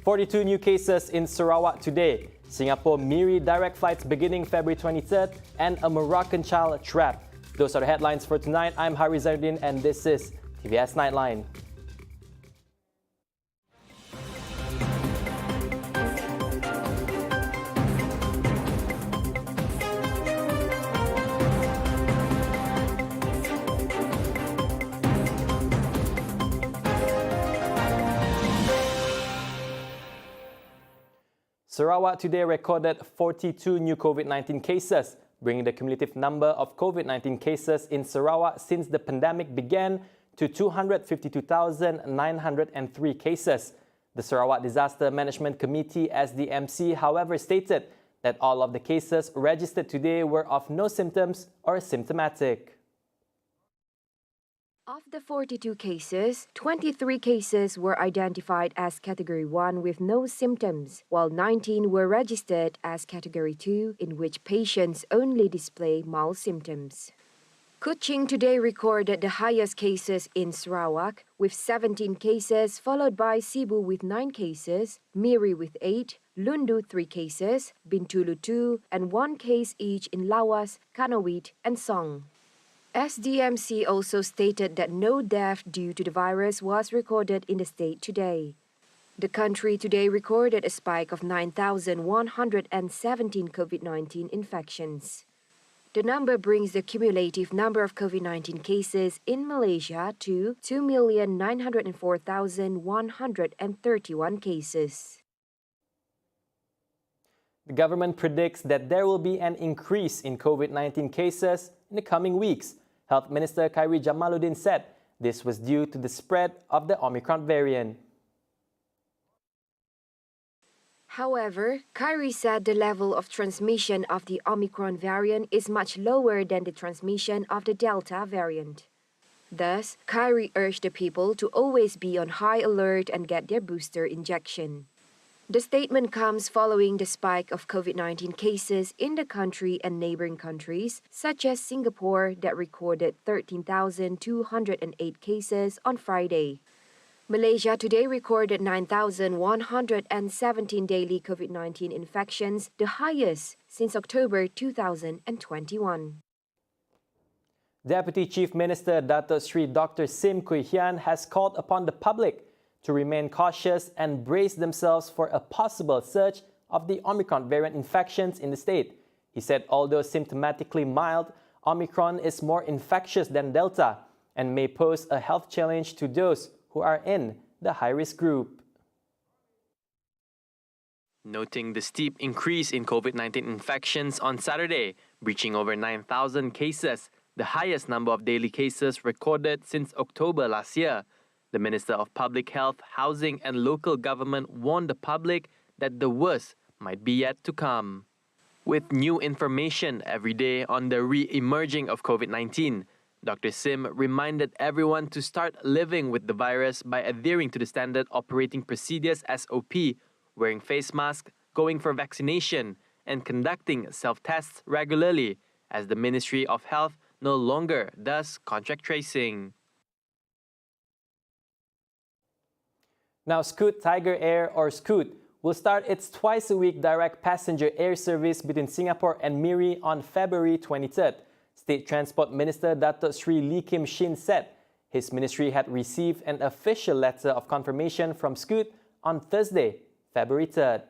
42 new cases in Sarawak today. Singapore-Miri direct flights beginning February 23rd and a Moroccan child trapped. Those are the headlines for tonight. I'm Hari Zainuddin and this is TVS Nightline. Sarawak today recorded 42 new COVID-19 cases, bringing the cumulative number of COVID-19 cases in Sarawak since the pandemic began to 252,903 cases. The Sarawak Disaster Management Committee (SDMC), however, stated that all of the cases registered today were of no symptoms or symptomatic. Of the 42 cases, 23 cases were identified as Category 1 with no symptoms, while 19 were registered as Category 2, in which patients only display mild symptoms. Kuching today recorded the highest cases in Sarawak, with 17 cases, followed by Sibu with 9 cases, Miri with 8, Lundu 3 cases, Bintulu 2, and 1 case each in Lawas, Kanawit, and Song. SDMC also stated that no death due to the virus was recorded in the state today. The country today recorded a spike of 9,117 COVID-19 infections. The number brings the cumulative number of COVID-19 cases in Malaysia to 2,904,131 cases. The government predicts that there will be an increase in COVID-19 cases in the coming weeks. Health Minister Khairi Jamaluddin said this was due to the spread of the Omicron variant. However, Khairi said the level of transmission of the Omicron variant is much lower than the transmission of the Delta variant. Thus, Khairi urged the people to always be on high alert and get their booster injection. The statement comes following the spike of COVID-19 cases in the country and neighboring countries, such as Singapore, that recorded 13,208 cases on Friday. Malaysia today recorded 9,117 daily COVID-19 infections, the highest since October 2021. Deputy Chief Minister Dato Sri Dr. Sim Kui Hian has called upon the public to remain cautious and brace themselves for a possible surge of the Omicron variant infections in the state. He said although symptomatically mild, Omicron is more infectious than Delta and may pose a health challenge to those who are in the high-risk group. Noting the steep increase in COVID-19 infections on Saturday, reaching over 9,000 cases, the highest number of daily cases recorded since October last year. The Minister of Public Health, Housing and Local Government warned the public that the worst might be yet to come. With new information every day on the re-emerging of COVID-19, Dr. Sim reminded everyone to start living with the virus by adhering to the standard operating procedures (SOP), wearing face masks, going for vaccination, and conducting self-tests regularly, as the Ministry of Health no longer does contact tracing. Now, Scoot Tiger Air, or Scoot, will start its twice-a-week direct passenger air service between Singapore and Miri on February 23rd. State Transport Minister Dato Sri Lee Kim Shin said his ministry had received an official letter of confirmation from Scoot on Thursday, February 3rd.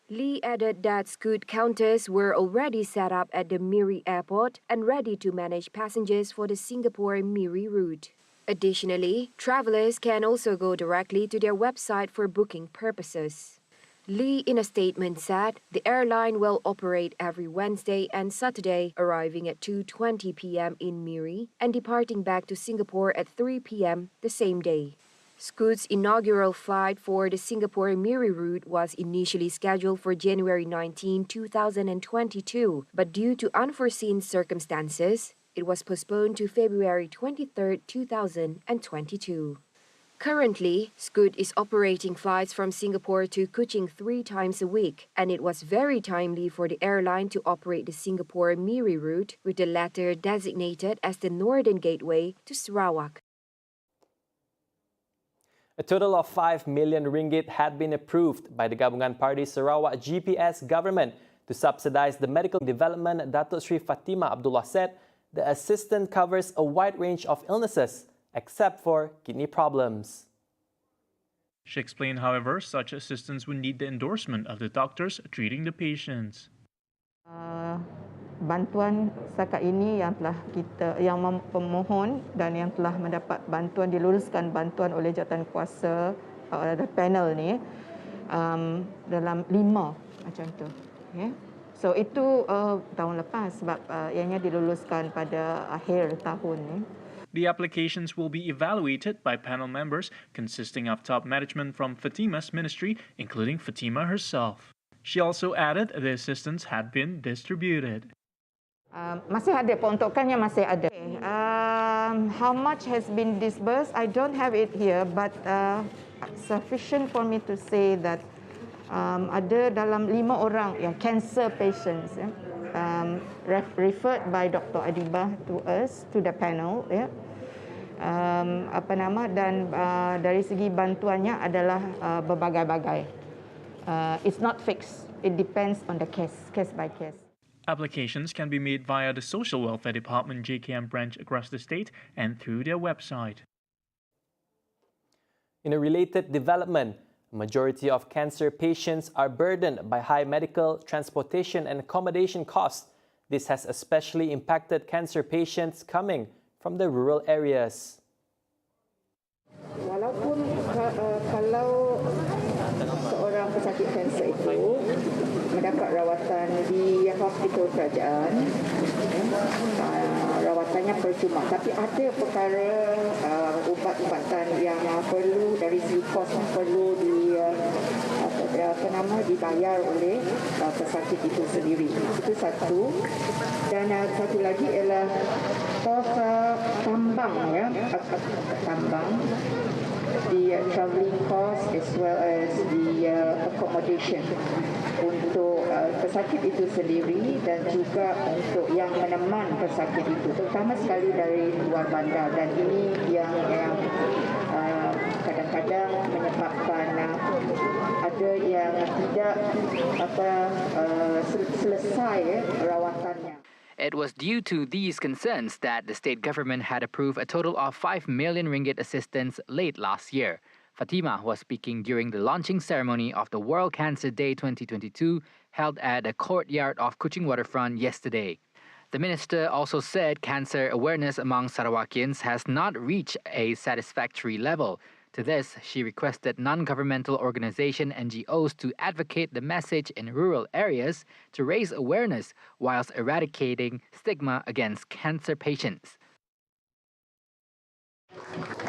Lee added that Scoot counters were already set up at the Miri airport and ready to manage passengers for the Singapore-Miri route. Additionally, travelers can also go directly to their website for booking purposes. Lee, in a statement, said the airline will operate every Wednesday and Saturday, arriving at 2:20 p.m. in Miri and departing back to Singapore at 3 p.m. the same day. Scoot's inaugural flight for the Singapore-Miri route was initially scheduled for January 19, 2022, but due to unforeseen circumstances, it was postponed to February 23, 2022. Currently, Scoot is operating flights from Singapore to Kuching 3 times a week, and it was very timely for the airline to operate the Singapore-Miri route, with the latter designated as the northern gateway to Sarawak. A total of 5 million ringgit had been approved by the Gabungan Party Sarawak GPS government to subsidize the medical development. Datuk Sri Fatima Abdullah said the assistance covers a wide range of illnesses except for kidney problems. She explained, however, such assistance would need the endorsement of the doctors treating the patients. Bantuan setakat ini yang pemohon dan yang telah mendapat bantuan diluluskan bantuan oleh jawatankuasa panel ni dalam 5 macam tu. Okay. So itu tahun lepas sebab ianya diluluskan pada akhir tahun ni. The applications will be evaluated by panel members consisting of top management from Fatima's ministry, including Fatima herself. She also added the assistance had been distributed. Masih ada, peruntukannya masih ada. How much has been disbursed? I don't have it here, but sufficient for me to say that ada dalam 5 orang cancer patients referred by Dr. Adibah to us, to the panel. Dan dari segi bantuannya adalah berbagai-bagai. It's not fixed. It depends on the case by case. Applications can be made via the Social Welfare Department JKM branch across the state and through their website. In a related development, a majority of cancer patients are burdened by high medical, transportation and accommodation costs. This has especially impacted cancer patients coming from the rural areas. Walaupun kalau seorang pesakit kanser itu mendapat rawatan di hospital kerajaan, rawatannya percuma. Tapi ada perkara ubat-ubatan yang perlu dari segi kos perlu dibayar oleh pesakit itu sendiri. Itu satu. Dan satu lagi ialah kos tambang, tambang, the travelling cost as well as the accommodation untuk pesakit itu sendiri dan juga untuk yang meneman pesakit itu, terutama sekali dari luar bandar, dan ini yang kadang-kadang menyebabkan ada yang tidak selesai rawatannya. It was due to these concerns that the state government had approved a total of 5 million ringgit assistance late last year. Fatima was speaking during the launching ceremony of the World Cancer Day 2022 held at the courtyard of Kuching Waterfront yesterday. The minister also said cancer awareness among Sarawakians has not reached a satisfactory level. To this, she requested non-governmental organization NGOs to advocate the message in rural areas to raise awareness whilst eradicating stigma against cancer patients.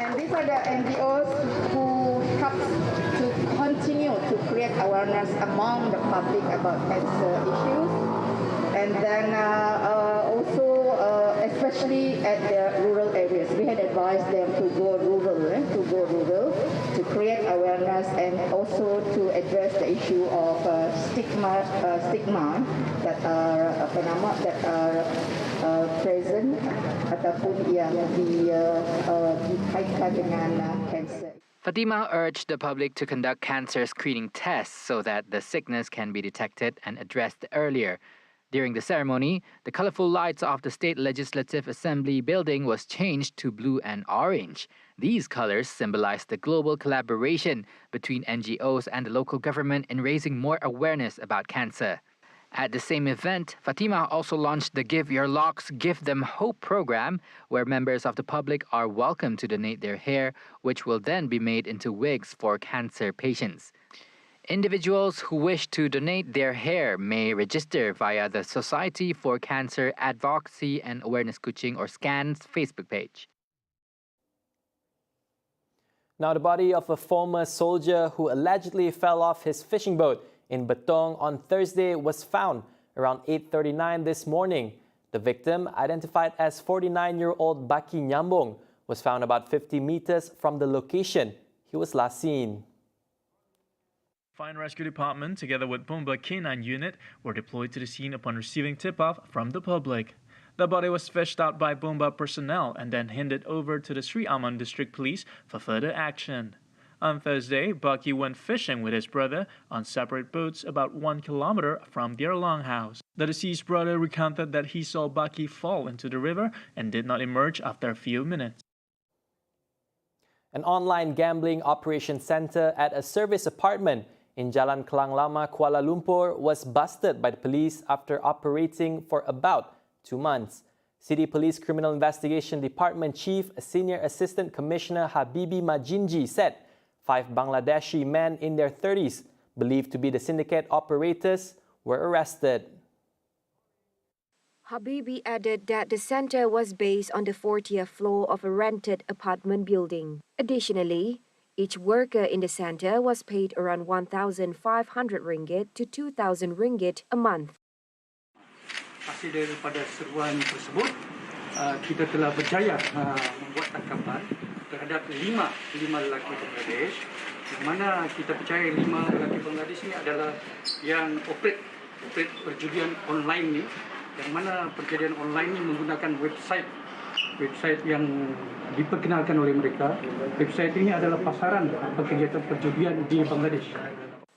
And these are the NGOs who help to continue to create awareness among the public about cancer issues. And then also, especially at the rural areas, we had advised them to go rural, to create awareness and also to address the issue of stigma that are present ataupun yang dikaitkan dengan cancer. Fatima urged the public to conduct cancer screening tests so that the sickness can be detected and addressed earlier. During the ceremony, the colorful lights of the State Legislative Assembly building was changed to blue and orange. These colors symbolize the global collaboration between NGOs and the local government in raising more awareness about cancer. At the same event, Fatima also launched the Give Your Locks, Give Them Hope program, where members of the public are welcome to donate their hair, which will then be made into wigs for cancer patients. Individuals who wish to donate their hair may register via the Society for Cancer Advocacy and Awareness Kuching or SCAN's Facebook page. Now, the body of a former soldier who allegedly fell off his fishing boat in Betong on Thursday was found around 8:39 this morning. The victim, identified as 49-year-old Baki Nyambung, was found about 50 meters from the location he was last seen. Fire and Rescue Department, together with Bomba K9 unit, were deployed to the scene upon receiving tip-off from the public. The body was fished out by Bomba personnel and then handed over to the Sri Aman District Police for further action. On Thursday, Bucky went fishing with his brother on separate boats about 1 kilometer from their longhouse. The deceased brother recounted that he saw Bucky fall into the river and did not emerge after a few minutes. An online gambling operation center at a service apartment in Jalan Kelang Lama, Kuala Lumpur was busted by the police after operating for about 2 months. City Police Criminal Investigation Department Chief Senior Assistant Commissioner Habibi Majinji said 5 Bangladeshi men in their 30s, believed to be the syndicate operators, were arrested. Habibi added that the center was based on the 40th floor of a rented apartment building. Additionally, each worker in the center was paid around 1,500 ringgit to 2,000 ringgit a month. Hasil daripada seruan tersebut, kita telah berjaya membuat tangkapan terhadap lima lelaki Bangladesh, di mana kita percaya 5 lelaki Bangladesh ini adalah yang operate perjudian online ni, yang mana perjudian online ini menggunakan website yang diperkenalkan oleh mereka. Website ini adalah pasaran kegiatan perjudian di Bangladesh.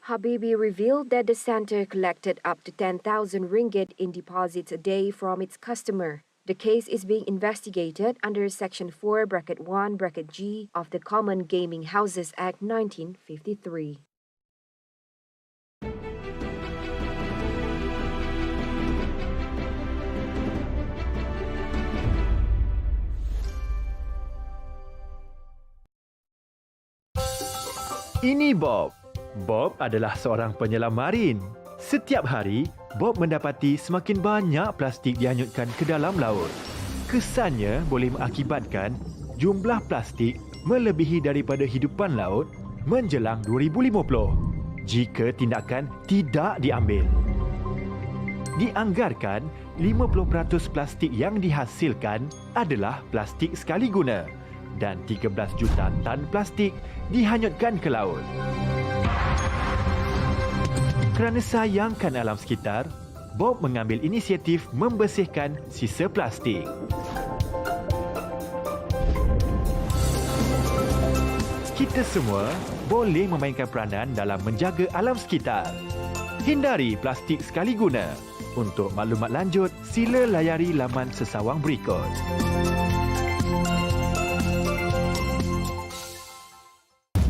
Habibi revealed that the center collected up to 10,000 ringgit in deposits a day from its customer. The case is being investigated under Section 4(1)(g) of the Common Gaming Houses Act 1953. Ini Bob. Bob adalah seorang penyelam marin. Setiap hari, Bob mendapati semakin banyak plastik dihanyutkan ke dalam laut. Kesannya boleh mengakibatkan jumlah plastik melebihi daripada hidupan laut menjelang 2050 jika tindakan tidak diambil. Dianggarkan 50% plastik yang dihasilkan adalah plastik sekali guna dan 13 juta tan plastik dihanyutkan ke laut. Kerana sayangkan alam sekitar, Bob mengambil inisiatif membersihkan sisa plastik. Kita semua boleh memainkan peranan dalam menjaga alam sekitar. Hindari plastik sekali guna. Untuk maklumat lanjut, sila layari laman sesawang berikut.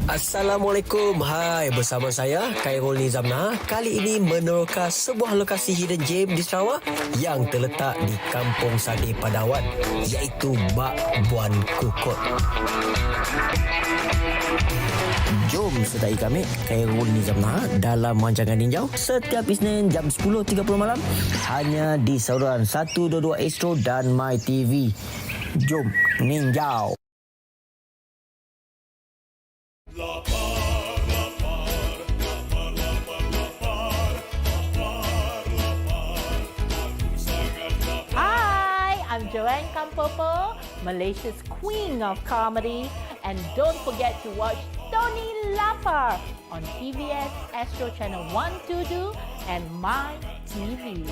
Assalamualaikum. Hai, bersama saya Khairul Nizamna. Kali ini meneroka sebuah lokasi hidden gem di Sarawak yang terletak di Kampung Sadi Padawan, iaitu Bak Buan Kukut. Jom sertai kami Khairul Nizamna dalam rancangan Ninjau setiap Isnin jam 10.30 malam hanya di saluran 122 Astro dan My TV. Jom Ninjau. Hi, I'm Joanne Kampopo, Malaysia's queen of comedy, and don't forget to watch Tony Lapar on TVS Astro Channel 122 and My TV.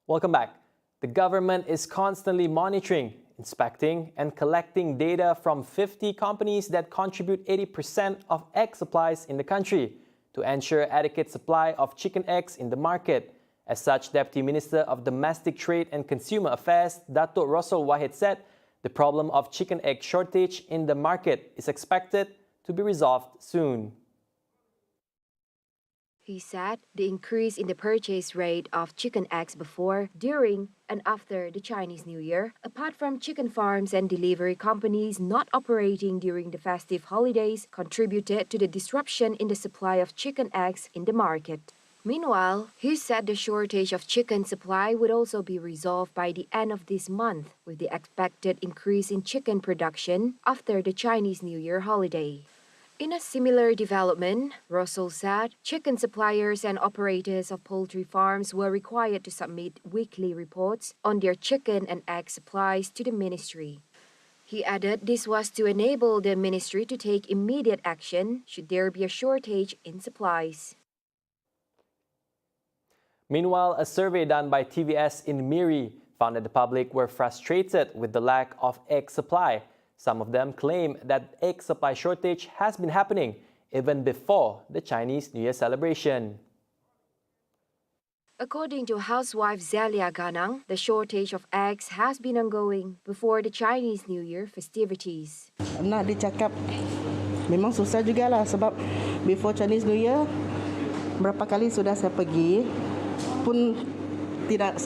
Welcome back. The government is constantly monitoring, inspecting, and collecting data from 50 companies that contribute 80% of egg supplies in the country to ensure adequate supply of chicken eggs in the market. As such, Deputy Minister of Domestic Trade and Consumer Affairs, Datuk Rosal Wahid said the problem of chicken egg shortage in the market is expected to be resolved soon. He said the increase in the purchase rate of chicken eggs before, during, and after the Chinese New Year, apart from chicken farms and delivery companies not operating during the festive holidays, contributed to the disruption in the supply of chicken eggs in the market. Meanwhile, he said the shortage of chicken supply would also be resolved by the end of this month, with the expected increase in chicken production after the Chinese New Year holiday. In a similar development, Russell said chicken suppliers and operators of poultry farms were required to submit weekly reports on their chicken and egg supplies to the ministry. He added this was to enable the ministry to take immediate action should there be a shortage in supplies. Meanwhile, a survey done by TVS in Miri found that the public were frustrated with the lack of egg supply. Some of them claim that egg supply shortage has been happening even before the Chinese New Year celebration. According to housewife Zelia Ganang, the shortage of eggs has been ongoing before the Chinese New Year festivities. Nak dicakap memang susah jugalah sebab before Chinese New Year berapa kali sudah saya pergi pun tidak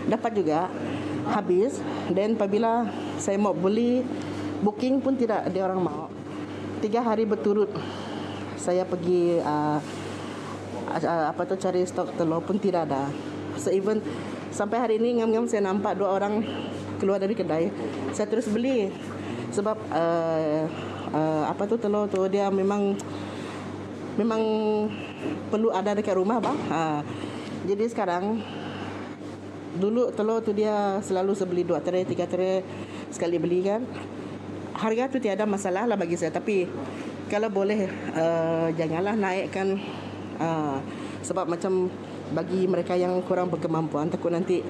dapat juga habis, dan apabila saya mau beli booking pun tidak ada orang mau. 3 hari berturut saya pergi cari stok telur pun tidak ada. So even sampai hari ini ngam-ngam saya nampak 2 orang keluar dari kedai. Saya terus beli sebab telur tu dia memang perlu ada dekat rumah bang. Jadi sekarang dulu telur tu dia selalu saya beli 2 tray 3 tray sekali beli kan. Harga tu tiada masalah lah bagi saya, tapi kalau boleh janganlah naikkan sebab macam bagi mereka yang kurang berkemampuan takut nanti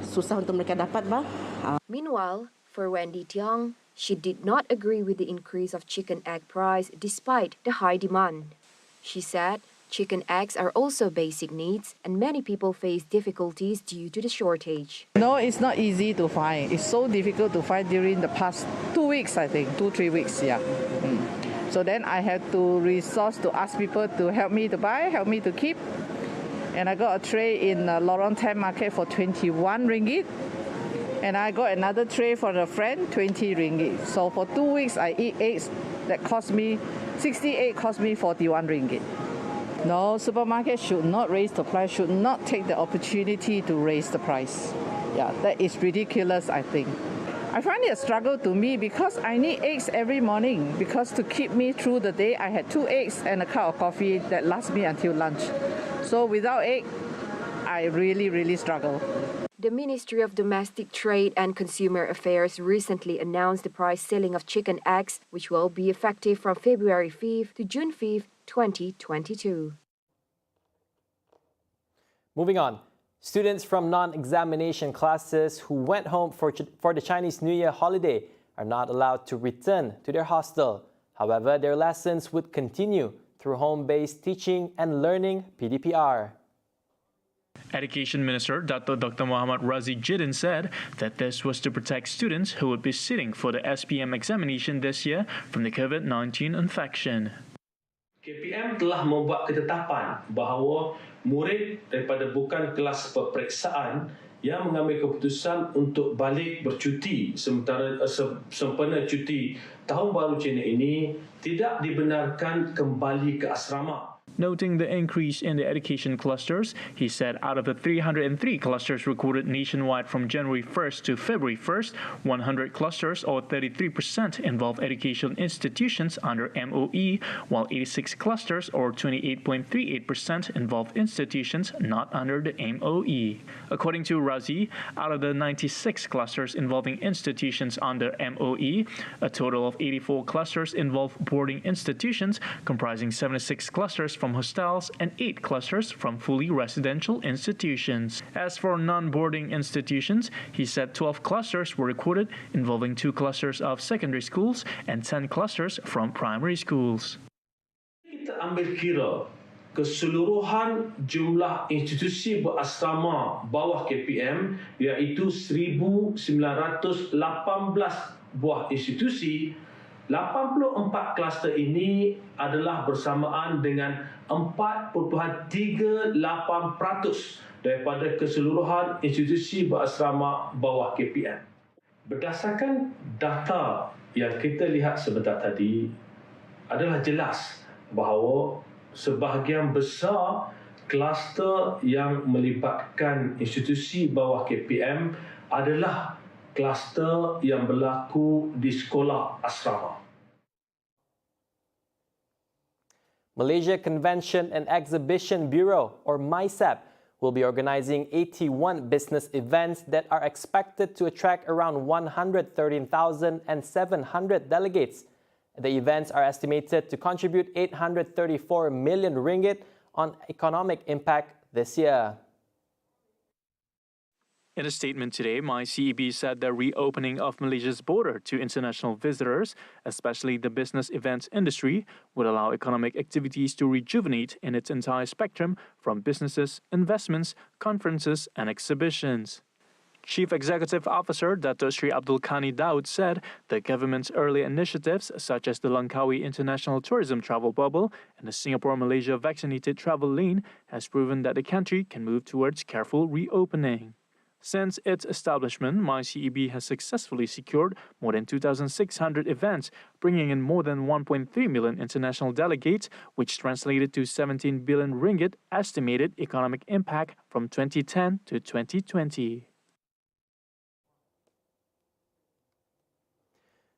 susah untuk mereka dapat bah. Meanwhile, for Wendy Tiong, she did not agree with the increase of chicken egg price despite the high demand. She said chicken eggs are also basic needs and many people face difficulties due to the shortage. No, it's not easy to find. It's so difficult to find during the past 2 weeks, I think, 2-3 weeks, yeah. So then I had to resort to ask people to help me to buy, help me to keep. And I got a tray in Lorong 10 Market for 21 ringgit. And I got another tray for a friend, 20 ringgit. So for 2 weeks, I eat eggs that cost me, 68 cost me 41 ringgit. No, supermarket should not raise the price, should not take the opportunity to raise the price. Yeah, that is ridiculous, I think. I find it a struggle to me because I need eggs every morning, because to keep me through the day, I had 2 eggs and a cup of coffee that lasts me until lunch. So without egg, I really struggle. The Ministry of Domestic Trade and Consumer Affairs recently announced the price ceiling of chicken eggs, which will be effective from February 5th to June 5th, 2022. Moving on. Students from non-examination classes who went home for the Chinese New Year holiday are not allowed to return to their hostel. However, their lessons would continue through home-based teaching and learning (PDPR). Education Minister Dr. Muhammad Razi Jidin said that this was to protect students who would be sitting for the SPM examination this year from the COVID-19 infection. KPM telah membuat ketetapan bahawa murid daripada bukan kelas peperiksaan yang mengambil keputusan untuk balik bercuti sempena cuti Tahun Baru Cina ini tidak dibenarkan kembali ke asrama. Noting the increase in the education clusters, he said out of the 303 clusters recorded nationwide from January 1st to February 1st, 100 clusters or 33% involve educational institutions under MOE, while 86 clusters or 28.38% involve institutions not under the MOE. According to Razi, out of the 96 clusters involving institutions under MOE, a total of 84 clusters involve boarding institutions, comprising 76 clusters from hostels and 8 clusters from fully residential institutions. As for non-boarding institutions, he said 12 clusters were recorded involving 2 clusters of secondary schools and 10 clusters from primary schools. Kita ambil kira keseluruhan jumlah institusi berasrama bawah KPM iaitu 1,918 buah institusi. 84 kluster ini adalah bersamaan dengan 4.38% daripada keseluruhan institusi berasrama bawah KPM. Berdasarkan data yang kita lihat sebentar tadi, adalah jelas bahawa sebahagian besar kluster yang melibatkan institusi bawah KPM adalah kluster yang berlaku di sekolah asrama. Malaysia Convention and Exhibition Bureau, or MICEB, will be organizing 81 business events that are expected to attract around 113,700 delegates. The events are estimated to contribute 834 million ringgit on economic impact this year. In a statement today, MyCEB said the reopening of Malaysia's border to international visitors, especially the business events industry, would allow economic activities to rejuvenate in its entire spectrum from businesses, investments, conferences and exhibitions. Chief Executive Officer Dato Sri Abdul Khani Daud said the government's early initiatives such as the Langkawi International Tourism Travel Bubble and the Singapore-Malaysia Vaccinated Travel Lane has proven that the country can move towards careful reopening. Since its establishment, MyCEB has successfully secured more than 2,600 events, bringing in more than 1.3 million international delegates, which translated to 17 billion ringgit estimated economic impact from 2010 to 2020.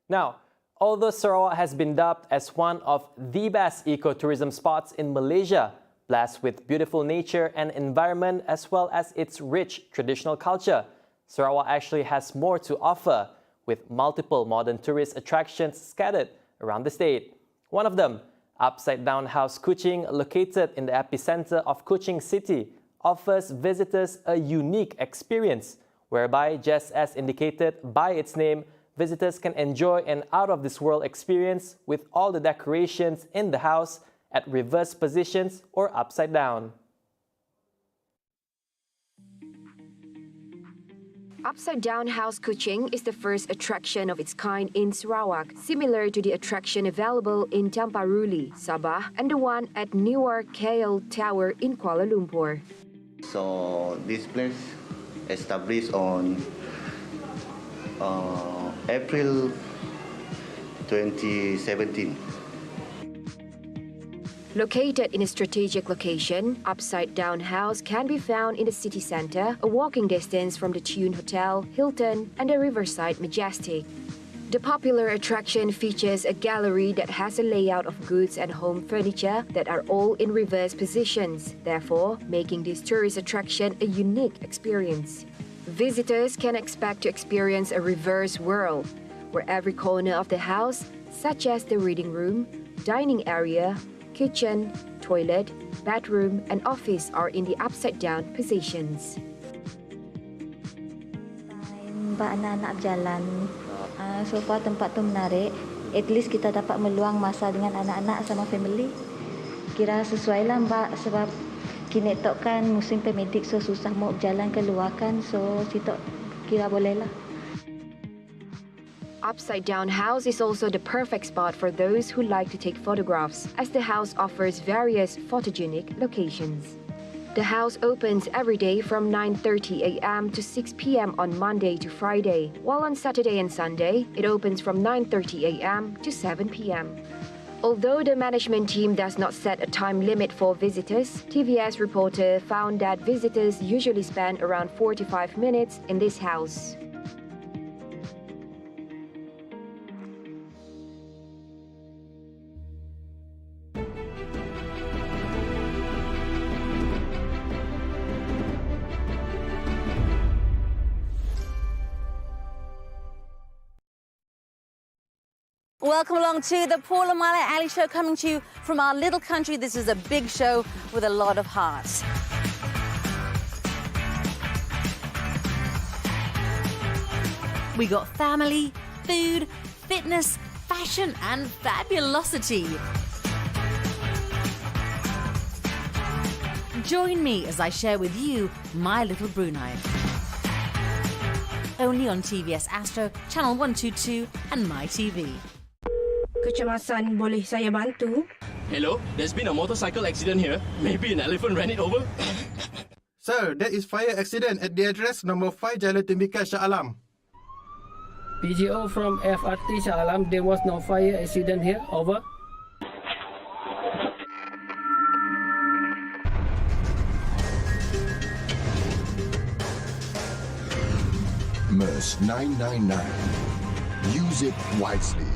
Now, although Sarawak has been dubbed as one of the best ecotourism spots in Malaysia, blessed with beautiful nature and environment as well as its rich traditional culture, Sarawak actually has more to offer, with multiple modern tourist attractions scattered around the state. One of them, Upside Down House Kuching, located in the epicenter of Kuching City, offers visitors a unique experience, whereby, just as indicated by its name, visitors can enjoy an out-of-this-world experience with all the decorations in the house at reverse positions or upside down. Upside Down House Kuching is the first attraction of its kind in Sarawak, similar to the attraction available in Tampuruli, Sabah, and the one at newer KL Tower in Kuala Lumpur. So this place established on April 2017. Located in a strategic location, Upside Down House can be found in the city centre, a walking distance from the Tune Hotel, Hilton, and the Riverside Majestic. The popular attraction features a gallery that has a layout of goods and home furniture that are all in reverse positions, therefore making this tourist attraction a unique experience. Visitors can expect to experience a reverse world, where every corner of the house, such as the reading room, dining area, kitchen, toilet, bedroom, and office are in the upside-down positions. Nampak anak-anak berjalan, so far tempat tu menarik. At least kita dapat meluang masa dengan anak-anak sama family. Kira sesuai lah Mbak, sebab kini tok kan musim pemedik, so susah mau berjalan keluar kan, so situ kira boleh lah. Upside Down House is also the perfect spot for those who like to take photographs, as the house offers various photogenic locations. The house opens every day from 9:30 a.m. to 6 p.m. on Monday to Friday, while on Saturday and Sunday, it opens from 9:30 a.m. to 7 p.m. Although the management team does not set a time limit for visitors, TVS reporter found that visitors usually spend around 45 minutes in this house. Welcome along to the Paul and Mala Ali Show, coming to you from our little country. This is a big show with a lot of heart. We got family, food, fitness, fashion and fabulosity. Join me as I share with you my little Brunei. Only on TVS Astro, Channel 122 and MyTV. Kecemasan, boleh saya bantu? Hello, there's been a motorcycle accident here. Maybe an elephant ran it over. Sir, there is fire accident at the address number 5 Jalan Tembika Shah Alam. PGO from FRT Shah Alam, there was no fire accident here, over. MERS 999. Use it wisely.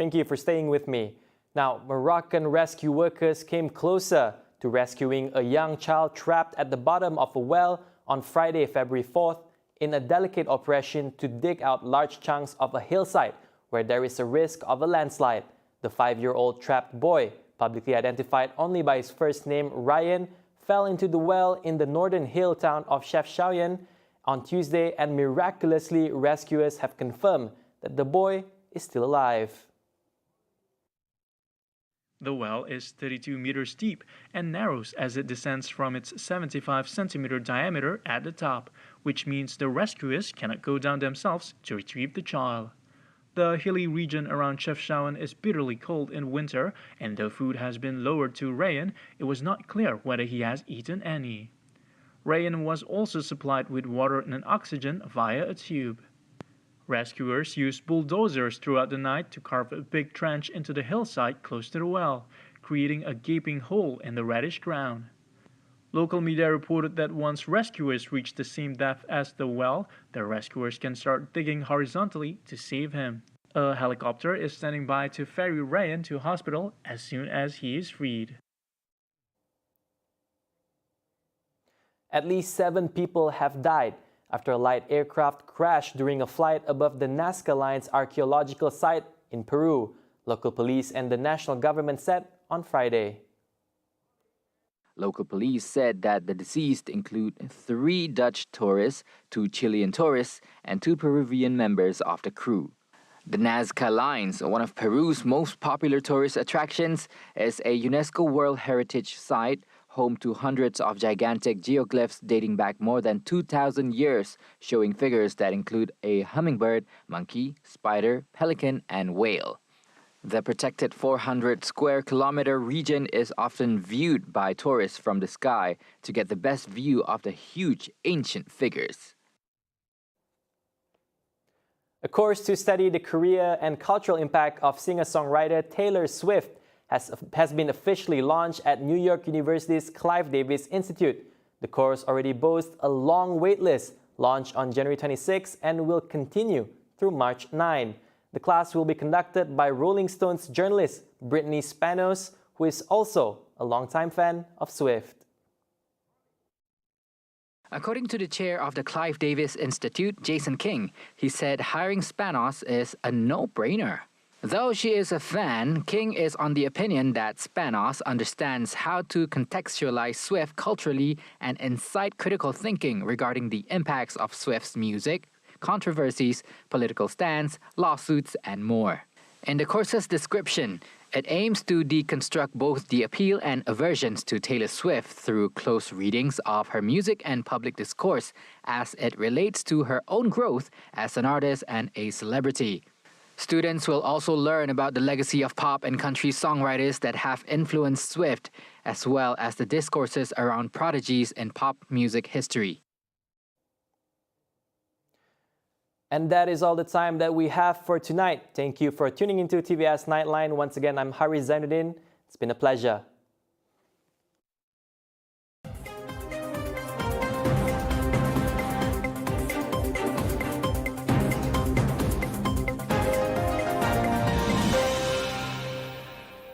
Thank you for staying with me. Now, Moroccan rescue workers came closer to rescuing a young child trapped at the bottom of a well on Friday, February 4th, in a delicate operation to dig out large chunks of a hillside where there is a risk of a landslide. The 5-year-old trapped boy, publicly identified only by his first name, Ryan, fell into the well in the northern hill town of Chefchaouen on Tuesday, and miraculously, rescuers have confirmed that the boy is still alive. The well is 32 meters deep and narrows as it descends from its 75-centimeter diameter at the top, which means the rescuers cannot go down themselves to retrieve the child. The hilly region around Chefchaouen is bitterly cold in winter, and though food has been lowered to Ryan, it was not clear whether he has eaten any. Ryan was also supplied with water and oxygen via a tube. Rescuers used bulldozers throughout the night to carve a big trench into the hillside close to the well, creating a gaping hole in the reddish ground. Local media reported that once rescuers reach the same depth as the well, the rescuers can start digging horizontally to save him. A helicopter is standing by to ferry Ryan to hospital as soon as he is freed. At least 7 people have died after a light aircraft crashed during a flight above the Nazca Line's archaeological site in Peru, local police and the national government said on Friday. Local police said that the deceased include 3 Dutch tourists, 2 Chilean tourists, and 2 Peruvian members of the crew. The Nazca Lines, one of Peru's most popular tourist attractions, is a UNESCO World Heritage Site, home to hundreds of gigantic geoglyphs dating back more than 2,000 years, showing figures that include a hummingbird, monkey, spider, pelican, and whale. The protected 400 square kilometer region is often viewed by tourists from the sky to get the best view of the huge ancient figures. A course to study the career and cultural impact of singer-songwriter Taylor Swift has been officially launched at New York University's Clive Davis Institute. The course already boasts a long waitlist, launched on January 26 and will continue through March 9. The class will be conducted by Rolling Stones journalist Brittany Spanos, who is also a longtime fan of Swift. According to the chair of the Clive Davis Institute, Jason King, he said hiring Spanos is a no-brainer. Though she is a fan, King is on the opinion that Spanos understands how to contextualize Swift culturally and incite critical thinking regarding the impacts of Swift's music, controversies, political stance, lawsuits, and more. In the course's description, it aims to deconstruct both the appeal and aversions to Taylor Swift through close readings of her music and public discourse as it relates to her own growth as an artist and a celebrity. Students will also learn about the legacy of pop and country songwriters that have influenced Swift, as well as the discourses around prodigies in pop music history. And that is all the time that we have for tonight. Thank you for tuning into TVS Nightline. Once again, I'm Hari Zainuddin. It's been a pleasure.